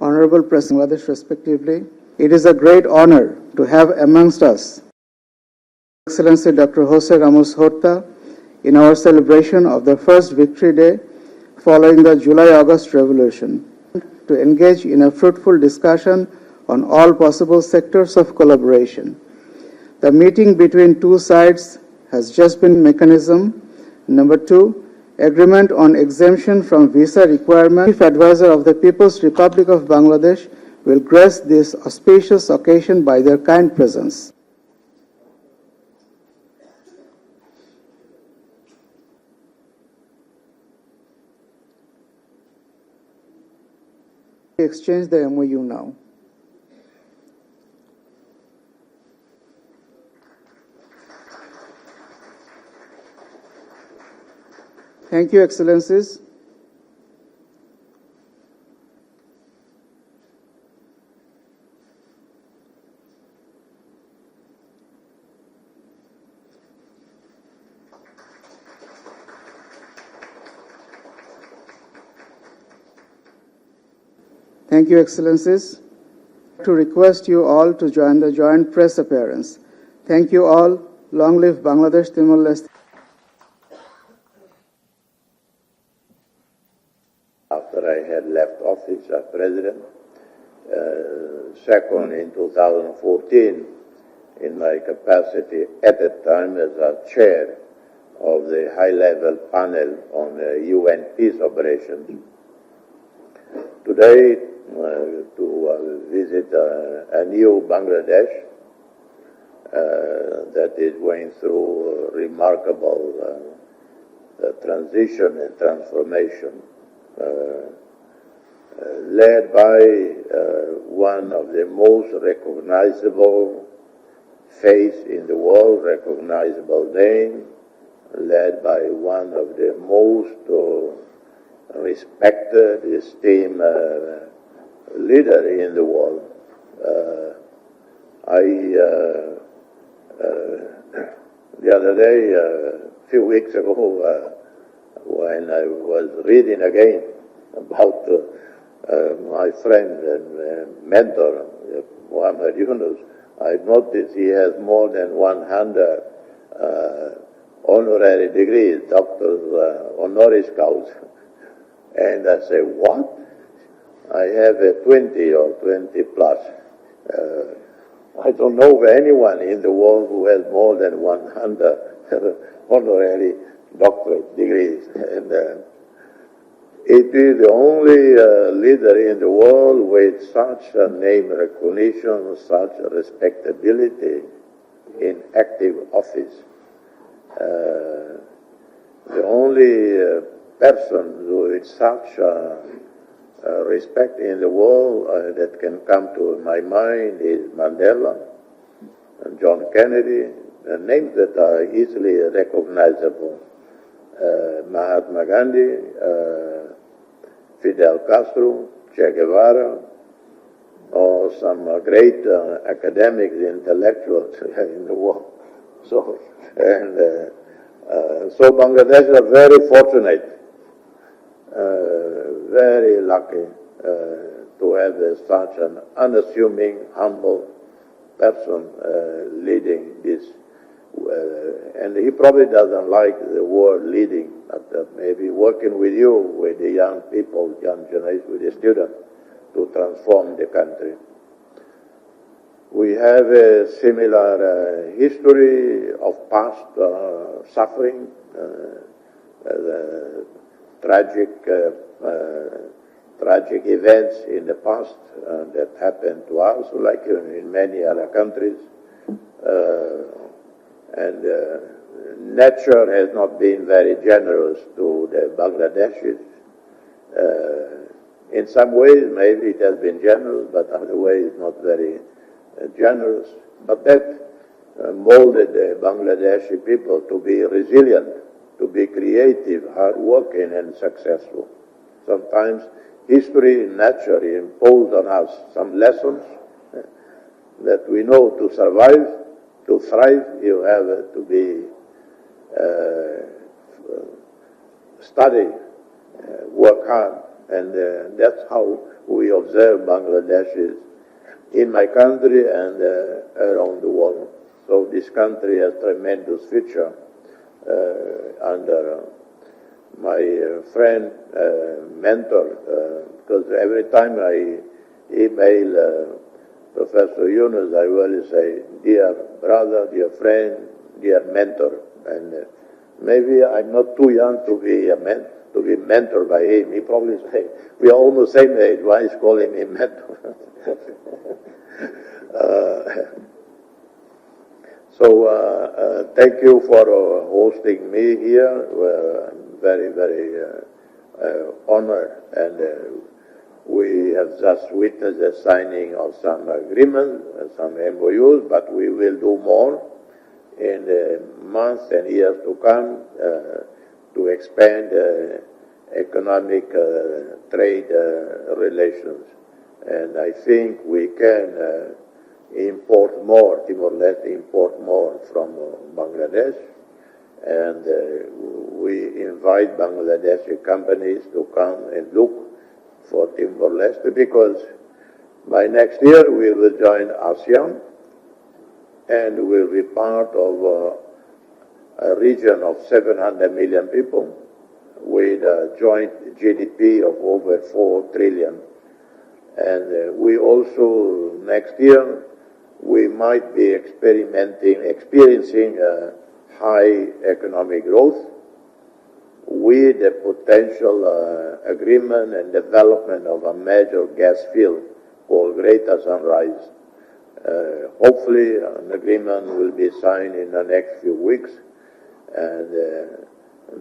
Honorable President of Bangladesh respectively, it is a great honor to have amongst us Excellency Dr. Jose Ramos Horta in our celebration of the first Victory Day following the July-August Revolution, to engage in a fruitful discussion on all possible sectors of collaboration. The meeting between two sides has just been mechanism. Number 2, agreement on exemption from visa requirement. Chief Advisor of the People's Republic of Bangladesh will grace this auspicious occasion by their kind presence. We exchange the MOU now. Thank you, Excellencies. Thank you, Excellencies. To request you all to join the joint press appearance. Thank you all. Long live Bangladesh, Timor-Leste. After I had left office as president, second in 2014, in my capacity at that time as a chair of the high-level panel on UN peace operations. Today, to visit a new Bangladesh that is going through remarkable transition and transformation, led by one of the most recognizable face in the world, recognizable name, led by one of the most respected, esteemed leader in the world. The other day, a few weeks ago, when I was reading again about my friend and mentor, Muhammad Yunus, I noticed he has more than 100 honorary degrees, doctors honoris causa. And I say, what? I have 20 or 20 plus. I don't know of anyone in the world who has more than 100 honorary doctorate degrees. And it is the only leader in the world with such a name recognition, such a respectability in active office. The only person with such respect in the world that can come to my mind is Mandela and John Kennedy, names that are easily recognizable. Mahatma Gandhi, Fidel Castro, Che Guevara, or some great academics, intellectuals in the world. So Bangladesh is very fortunate, very lucky to have such an unassuming, humble person leading this. And he probably doesn't like the word leading, but maybe working with you, with the young people, young generation, with the students, to transform the country. We have a similar history of past suffering, tragic events in the past that happened to us, like in many other countries. And nature has not been very generous to the Bangladeshis. In some ways, maybe it has been generous, but other ways not very generous. But that molded the Bangladeshi people to be resilient, to be creative, hardworking, and successful. Sometimes history naturally imposed on us some lessons that we know to survive. To thrive, you have to be study, work hard, And that's how we observe Bangladeshis in my country and around the world. So this country has tremendous future under my friend, mentor, because every time I email Professor Yunus, I always say, dear brother, dear friend, dear mentor. And maybe I'm not too young to be mentored by him. He probably say, we are almost the same age, why is calling me mentor? So thank you for hosting me here. We're very, very honored, and we have just witnessed the signing of some agreements, some MOUs, but we will do more in the months and years to come to expand economic trade relations. And I think we can import more, Timor-Leste import more from Bangladesh, and we invite Bangladeshi companies to come and look for Timor-Leste, because by next year we will join ASEAN and will be part of a region of 700 million people with a joint GDP of over 4 trillion. And we also, next year, we might be experiencing high economic growth with the potential agreement and development of a major gas field called Greater Sunrise. Hopefully an agreement will be signed in the next few weeks, and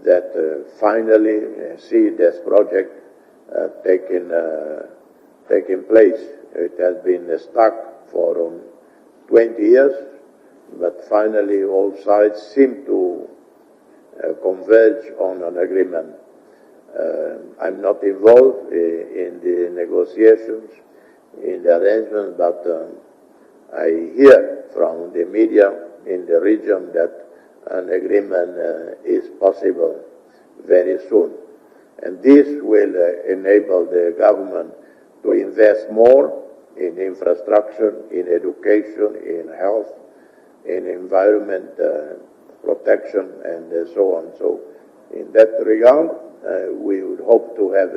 that finally see this project taking place. It has been stuck for 20 years, but finally all sides seem to converge on an agreement. I'm not involved in the negotiations, in the arrangements, but I hear from the media in the region that an agreement is possible very soon. And this will enable the government to invest more in infrastructure, in education, in health, in environment protection, and so on. So in that regard, we would hope to have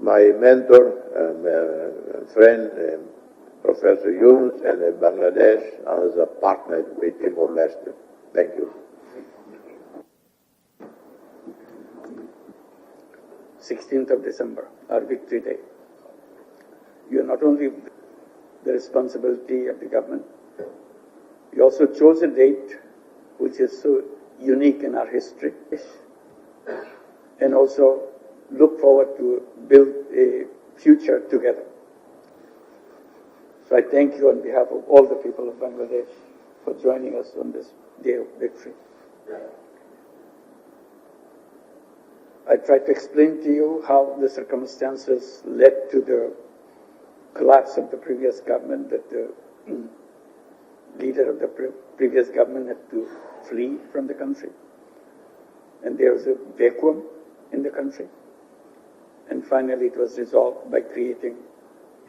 my mentor, friend, Professor Yunus, and Bangladesh as a partner with Timor-Leste. Thank you. 16th of December, our Victory Day. You are not only the responsibility of the government, you also chose a date which is so unique in our history, and also look forward to build a future together. So I thank you on behalf of all the people of Bangladesh for joining us on this day of victory. I tried to explain to you how the circumstances led to the collapse of the previous government, that the leader of the previous government had to flee from the country. And there was a vacuum in the country. And finally it was resolved by creating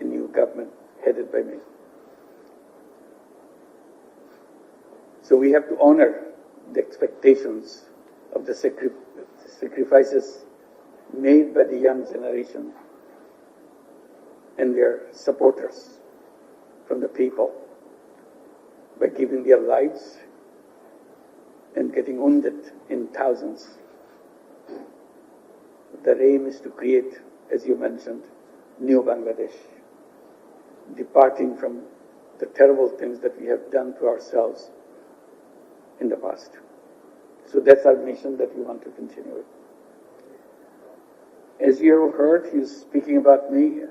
a new government headed by me. So we have to honor the expectations of the sacrifices made by the young generation and their supporters from the people by giving their lives and getting wounded in thousands. The aim is to create, as you mentioned, new Bangladesh, departing from the terrible things that we have done to ourselves in the past. So that's our mission that we want to continue with. As you have heard, he's speaking about me,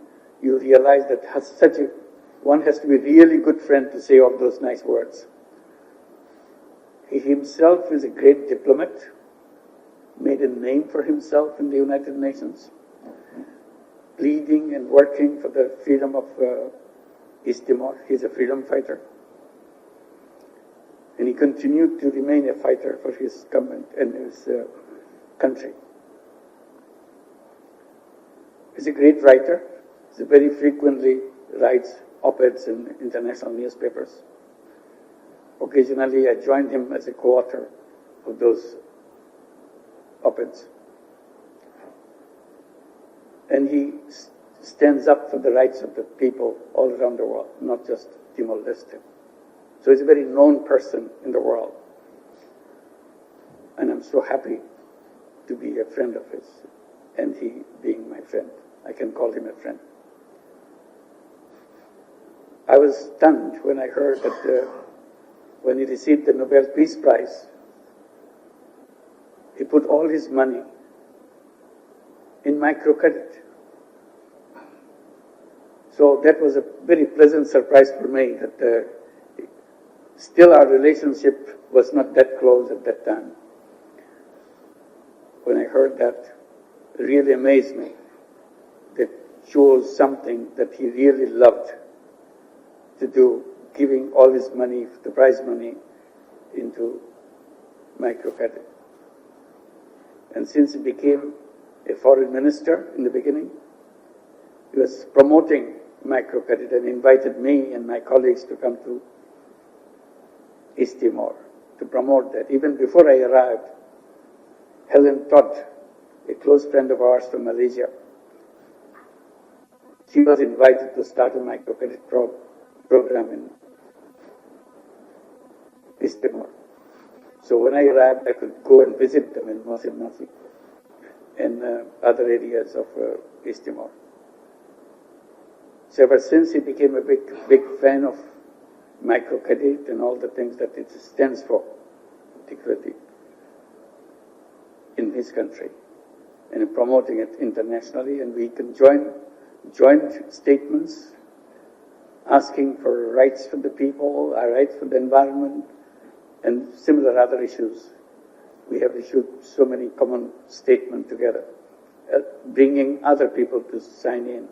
you realize that one has to be a really good friend to say all those nice words. He himself is a great diplomat, made a name for himself in the United Nations, pleading and working for the freedom of East Timor. He's a freedom fighter. And he continued to remain a fighter for his government and his country. He's a great writer. He very frequently writes op-eds in international newspapers. Occasionally, I joined him as a co-author of those op-eds. And he stands up for the rights of the people all around the world, not just Timor-Leste. So he's a very known person in the world. And I'm so happy to be a friend of his, and he being my friend. I can call him a friend. I was stunned when I heard that when he received the Nobel Peace Prize, he put all his money in microcredit. So that was a very pleasant surprise for me that still our relationship was not that close at that time. When I heard that, it really amazed me. That shows something that he really loved to do, giving all his money, the prize money, into microcredit. And since he became a foreign minister in the beginning, he was promoting microcredit and invited me and my colleagues to come to East Timor to promote that. Even before I arrived, Helen Todd, a close friend of ours from Malaysia, she was invited to start a microcredit program in East Timor. So when I arrived, I could go and visit them in Mosin Nasi and other areas of East Timor. So ever since, he became a big fan of microcredit and all the things that it stands for, particularly in his country, and promoting it internationally. And we can joint statements asking for rights for the people, our rights for the environment, and similar other issues. We have issued so many common statements together, bringing other people to sign in.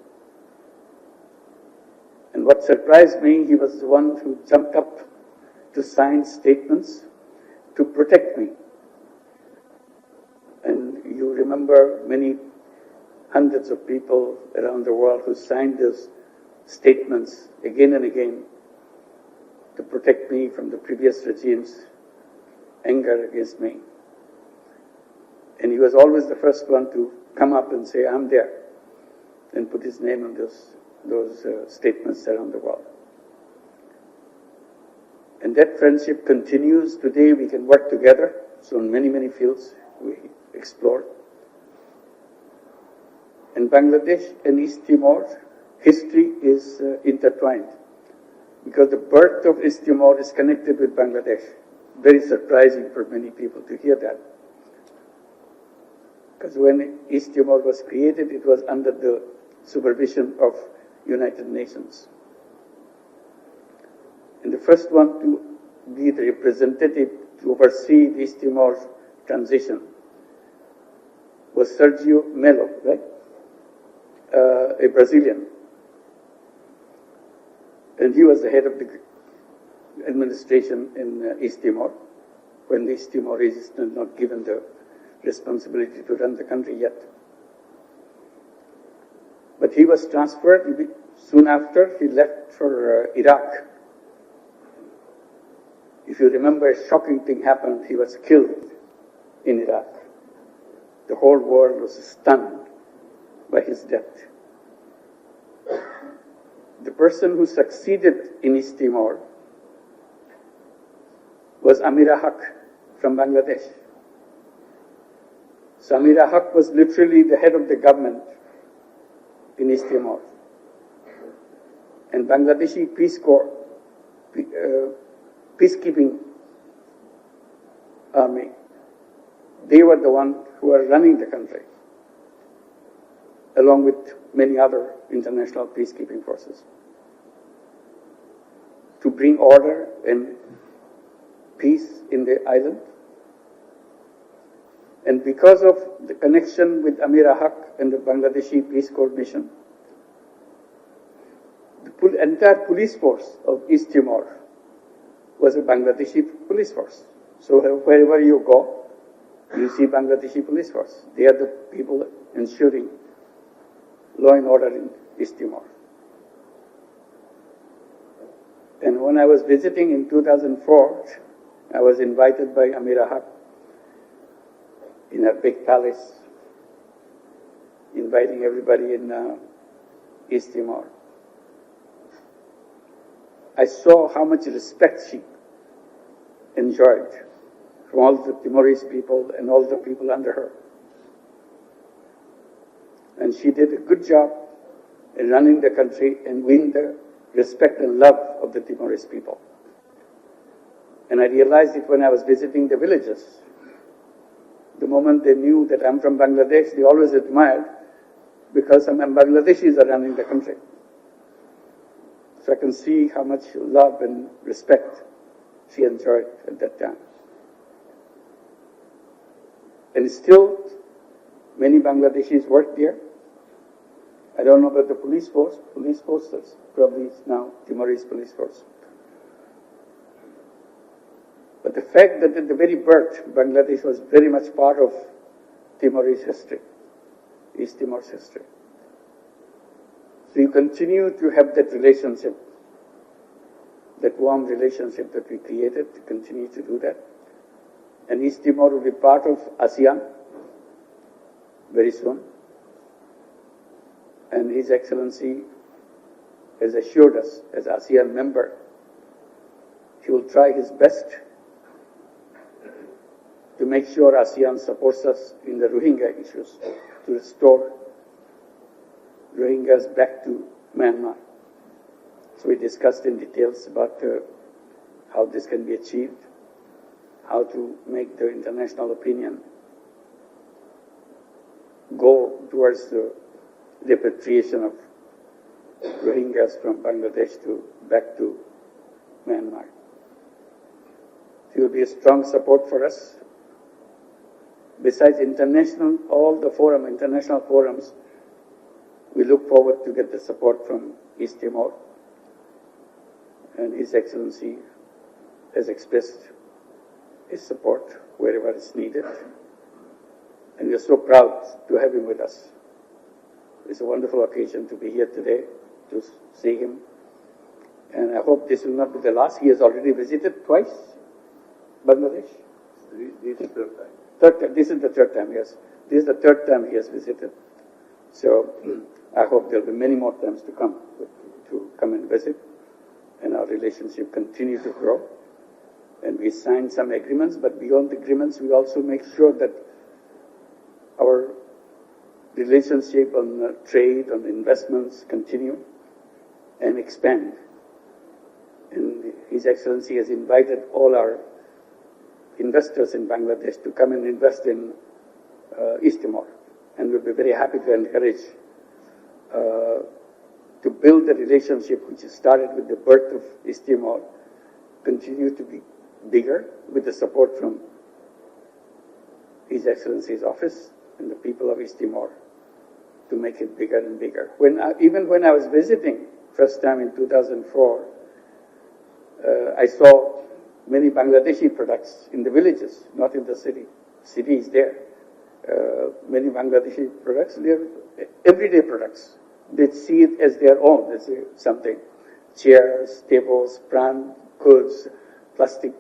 And what surprised me, he was the one who jumped up to sign statements to protect me. And you remember many hundreds of people around the world who signed those statements again and again to protect me from the previous regime's anger against me. And he was always the first one to come up and say, I'm there, and put his name on those statements around the world. And that friendship continues. Today we can work together. So in many, many fields we explore. In Bangladesh and East Timor, history is intertwined, because the birth of East Timor is connected with Bangladesh. Very surprising for many people to hear that. Because when East Timor was created, it was under the supervision of United Nations. And the first one to be the representative to oversee the East Timor transition was Sergio Melo, right? A Brazilian. And he was the head of the administration in East Timor, when the East Timorese is not given the responsibility to run the country yet. But he was transferred. Soon after, he left for Iraq. If you remember, a shocking thing happened. He was killed in Iraq. The whole world was stunned by his death. The person who succeeded in East Timor was Amira Haq from Bangladesh. So Amira Haq was literally the head of the government in East Timor. And Bangladeshi Peace Corps, peacekeeping army, they were the ones who were running the country, along with many other international peacekeeping forces, to bring order and peace in the island. And because of the connection with Amira Haq and the Bangladeshi Peace Corps mission, the entire police force of East Timor was a Bangladeshi police force. So wherever you go, you see Bangladeshi police force. They are the people ensuring law and order in East Timor. And when I was visiting in 2004, I was invited by Amira Haq in her big palace, inviting everybody in East Timor. I saw how much respect she enjoyed from all the Timorese people and all the people under her. And she did a good job in running the country and win the respect and love of the Timorese people. And I realized it when I was visiting the villages. The moment they knew that I'm from Bangladesh, they always admired because some Bangladeshis are running the country. So I can see how much love and respect she enjoyed at that time. And still, many Bangladeshis work there. I don't know about the police force. Police force is probably now Timorese police force. But the fact that at the very birth, Bangladesh was very much part of Timorese history, East Timor's history. So you continue to have that relationship, that warm relationship that we created, to continue to do that. And East Timor will be part of ASEAN very soon. And His Excellency has assured us, as ASEAN member, he will try his best to make sure ASEAN supports us in the Rohingya issues, to restore Rohingyas back to Myanmar. So we discussed in details about how this can be achieved, how to make the international opinion go towards the repatriation of Rohingyas from Bangladesh back to Myanmar. It will be a strong support for us. Besides all the international forums, we look forward to get the support from East Timor. And His Excellency has expressed his support wherever it's needed. And we are so proud to have him with us. It's a wonderful occasion to be here today, to see him. And I hope this will not be the last. He has already visited twice Bangladesh. This is the third time. This is the third time, yes. This is the third time he has visited. So I hope there will be many more times to come and visit. And our relationship continue to grow. And we signed some agreements, but beyond the agreements, we also make sure that our relationship on trade, on investments continue and expand. And His Excellency has invited all our investors in Bangladesh to come and invest in East Timor. And we'll be very happy to encourage to build the relationship which started with the birth of East Timor, continue to be bigger with the support from His Excellency's office and the people of East Timor to make it bigger and bigger. Even when I was visiting, first time in 2004, I saw many Bangladeshi products in the villages, not in the city. City is there. Many Bangladeshi products, they're everyday products. They see it as their own. They say something. Chairs, tables, brand goods, plastic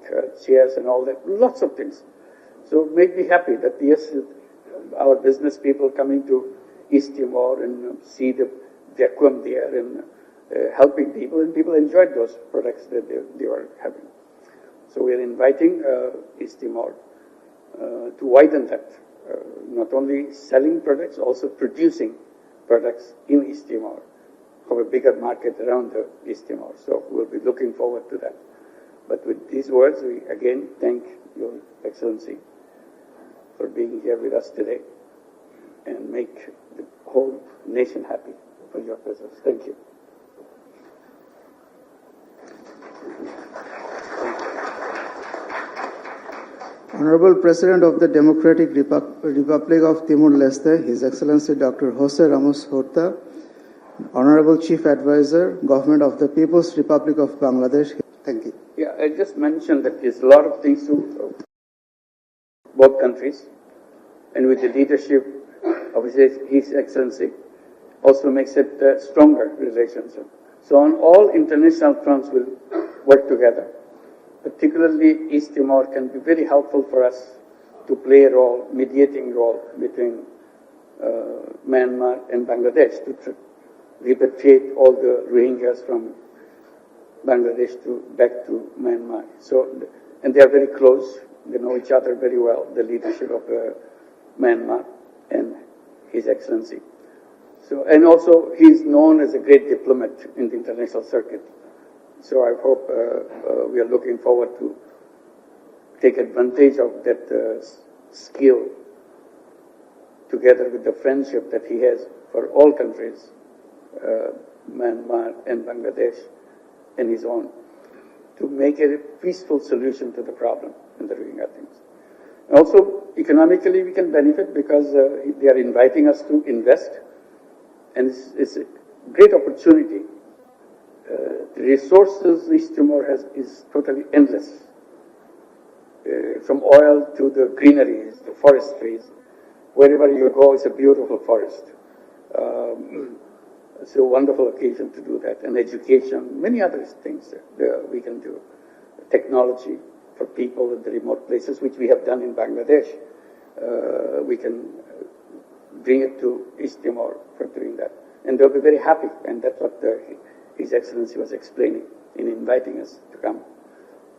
chairs and all that. Lots of things. So it made me happy that yes, our business people coming to East Timor and see the vacuum there and helping people, and people enjoyed those products that they were having. So we are inviting East Timor to widen that, not only selling products, also producing products in East Timor for a bigger market around the East Timor. So we'll be looking forward to that. But with these words, we again thank Your Excellency for being here with us today and make the whole nation happy for your presence. Thank you. Honorable President of the Democratic Republic of Timor-Leste, His Excellency Dr. Jose Ramos Horta, Honorable Chief Advisor, Government of the People's Republic of Bangladesh. Thank you. Yeah, I just mentioned that there's a lot of things to both countries, and with the leadership of His Excellency, also makes it a stronger relationship. So on all international fronts, we'll work together. Particularly, East Timor can be very helpful for us to play a role, mediating role between Myanmar and Bangladesh to repatriate all the Rohingyas from Bangladesh back to Myanmar. So, and they are very close. They know each other very well, the leadership of Myanmar and His Excellency. So, and also, he is known as a great diplomat in the international circuit. So I hope we are looking forward to take advantage of that skill together with the friendship that he has for all countries, Myanmar and Bangladesh and his own, to make a peaceful solution to the problem in the Rohingya things. Also, economically we can benefit because they are inviting us to invest, and it's a great opportunity. The resources East Timor has is totally endless, from oil to the greeneries, the forestries. Wherever you go, it's a beautiful forest. It's a wonderful occasion to do that, and education, many other things that we can do. Technology for people in the remote places, which we have done in Bangladesh. We can bring it to East Timor for doing that. And they'll be very happy, and that's what His Excellency was explaining in inviting us to come.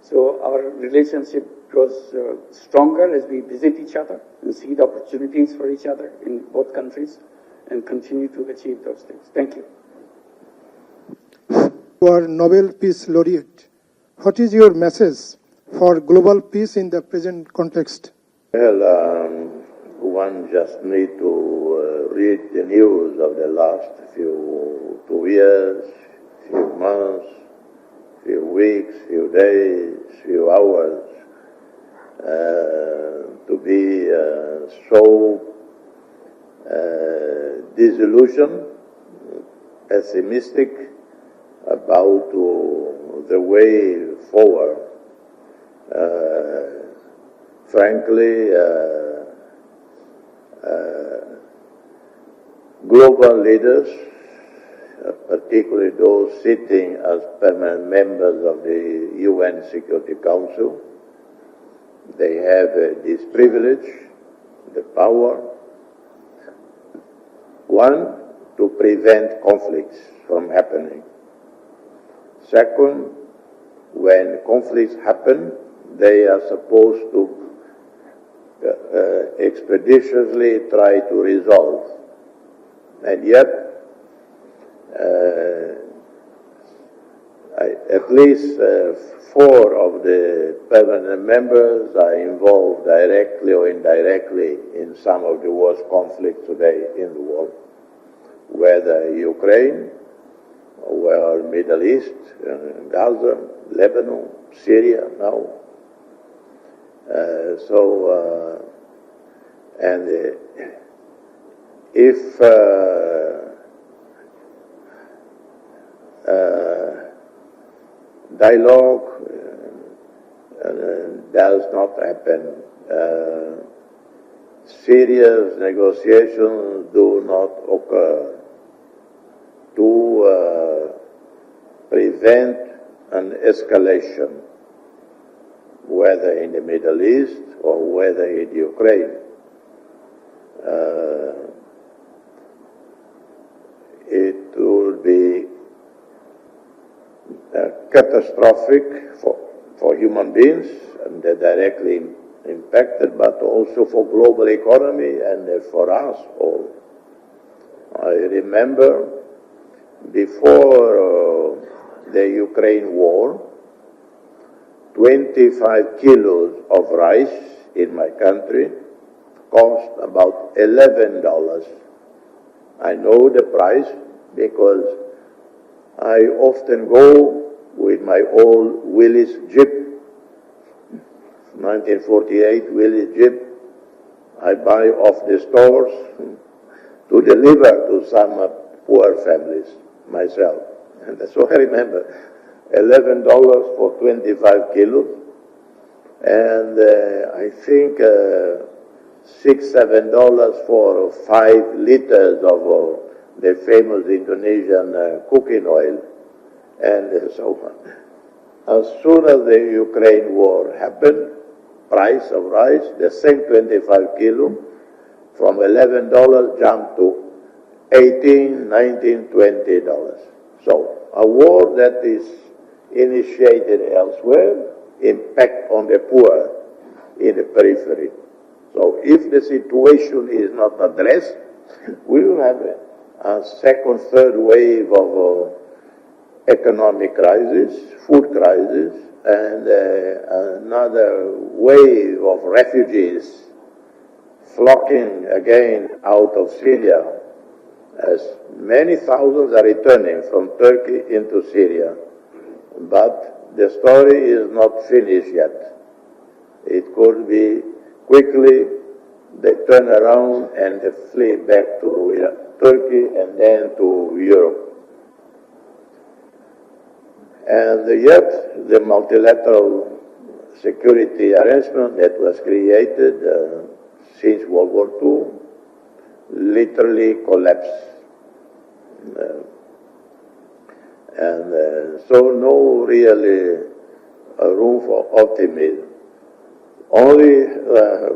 So our relationship grows stronger as we visit each other and see the opportunities for each other in both countries and continue to achieve those things. Thank you. You are Nobel Peace Laureate. What is your message for global peace in the present context? Well, one just need to read the news of the last few 2 years, few months, few weeks, few days, few hours, to be so disillusioned, pessimistic about the way forward. Frankly, global leaders, particularly those sitting as permanent members of the UN Security Council, they have this privilege, the power, one, to prevent conflicts from happening. Second, when conflicts happen, they are supposed to expeditiously try to resolve. And yet, at least 4 of the permanent members are involved directly or indirectly in some of the worst conflicts today in the world, whether Ukraine, or Middle East, Gaza, Lebanon, Syria now. And if dialogue does not happen, serious negotiations do not occur to prevent an escalation, whether in the Middle East or whether in Ukraine. It will be catastrophic for human beings, and they're directly impacted, but also for global economy and for us all. I remember before the Ukraine war, 25 kilos of rice in my country cost about $11. I know the price because I often go with my old Willys Jeep, 1948 Willys Jeep. I buy off the stores to deliver to some poor families myself. And so I remember $11 for 25 kilos, and I think $6, $7 for 5 liters the famous Indonesian cooking oil, and so on. As soon as the Ukraine war happened, price of rice, the same 25 kilo, from $11 jumped to $18, $19, $20. So a war that is initiated elsewhere impact on the poor in the periphery. So if the situation is not addressed, we will have a second, third wave of economic crisis, food crisis, and another wave of refugees flocking again out of Syria, as many thousands are returning from Turkey into Syria. But the story is not finished yet. It could be quickly they turn around and they flee back to Turkey and then to Europe. And yet the multilateral security arrangement that was created since World War II literally collapsed. So no really room for optimism. Only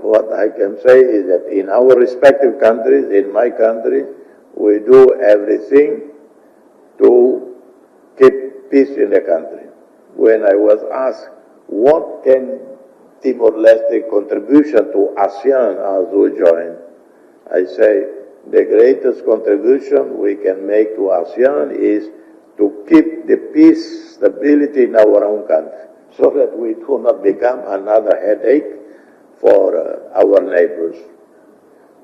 what I can say is that in our respective countries, in my country, we do everything to keep peace in the country. When I was asked, what can Timor-Leste contribution to ASEAN as we join? I say, the greatest contribution we can make to ASEAN is to keep the peace, stability in our own country, so that we do not become another headache for our neighbors.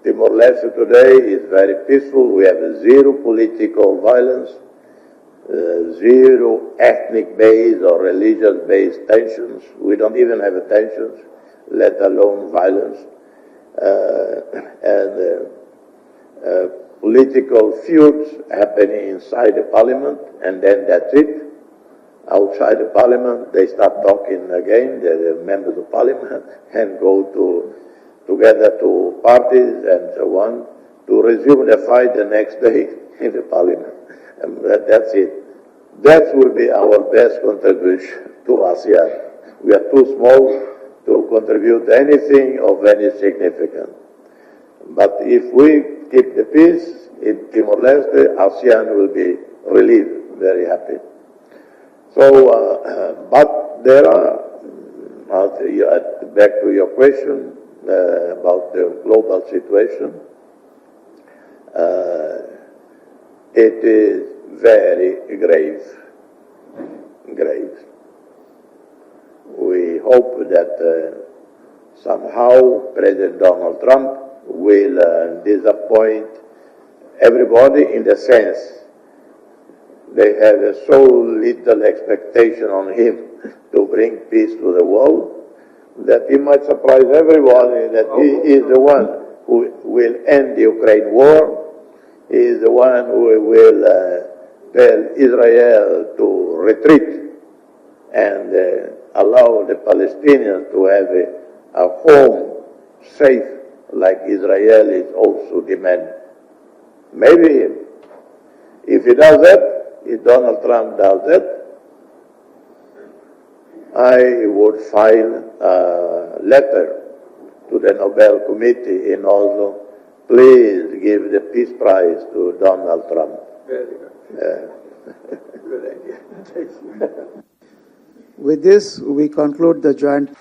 Timor-Leste today is very peaceful. We have zero political violence, zero ethnic-based or religious-based tensions. We don't even have tensions, let alone violence. Political feuds happening inside the parliament, and then that's it. Outside the parliament, they start talking again, the members of parliament, and go together to parties and so on, to resume the fight the next day in the parliament. And that's it. That will be our best contribution to ASEAN. We are too small to contribute anything of any significance. But if we keep the peace in Timor-Leste, ASEAN will be relieved, very happy. So, but there are, back to your question about the global situation, it is very grave. We hope that somehow President Donald Trump will disappoint everybody, in the sense they have so little expectation on him to bring peace to the world, that he might surprise everybody that he is the one who will end the Ukraine war. He is the one who will tell Israel to retreat and allow the Palestinians to have a home safe, like Israelis also demand. Maybe him. If he does that, if Donald Trump does that, I would file a letter to the Nobel Committee in Oslo. Please give the Peace Prize to Donald Trump. Very good. Good idea. Thanks. With this, we conclude the joint